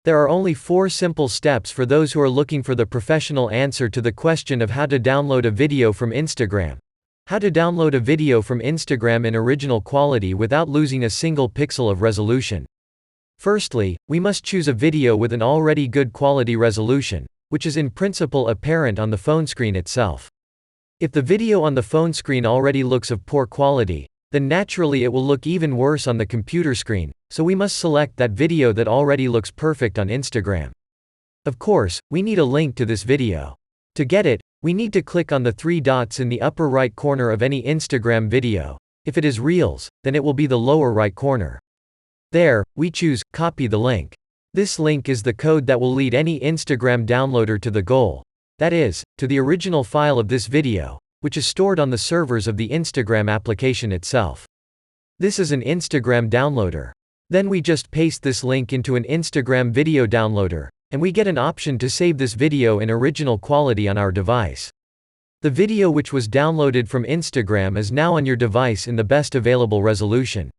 There are only 4 simple steps for those who are looking for the professional answer to the question of how to download a video from Instagram. How to download a video from Instagram in original quality without losing a single pixel of resolution. Firstly, we must choose a video with an already good quality resolution, which is in principle apparent on the phone screen itself. If the video on the phone screen already looks of poor quality, then naturally it will look even worse on the computer screen, so we must select that video that already looks perfect on Instagram. Of course, we need a link to this video. To get it, we need to click on the 3 dots in the upper right corner of any Instagram video. If it is Reels, then it will be the lower right corner. There, we choose Copy the link. This link is the code that will lead any Instagram downloader to the goal. That is, to the original file of this video, which is stored on the servers of the Instagram application itself. This is an Instagram downloader. Then we just paste this link into an Instagram video downloader, and we get an option to save this video in original quality on our device. The video which was downloaded from Instagram is now on your device in the best available resolution.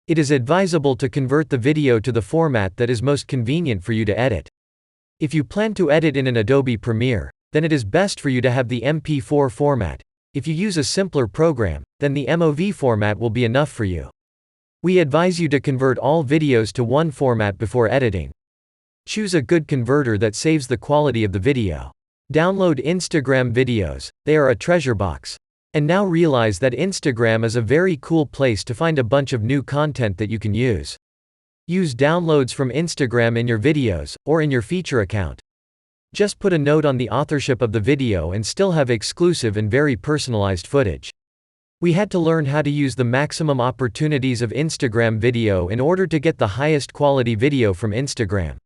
It is advisable to convert the video to the format that is most convenient for you to edit. If you plan to edit in an Adobe Premiere, then it is best for you to have the MP4 format. If you use a simpler program, then the MOV format will be enough for you. We advise you to convert all videos to one format before editing. Choose a good converter that saves the quality of the video. Download Instagram videos, they are a treasure box. And now realize that Instagram is a very cool place to find a bunch of new content that you can use. Use downloads from Instagram in your videos, or in your feature account. Just put a note on the authorship of the video and still have exclusive and very personalized footage. We had to learn how to use the maximum opportunities of Instagram video in order to get the highest quality video from Instagram.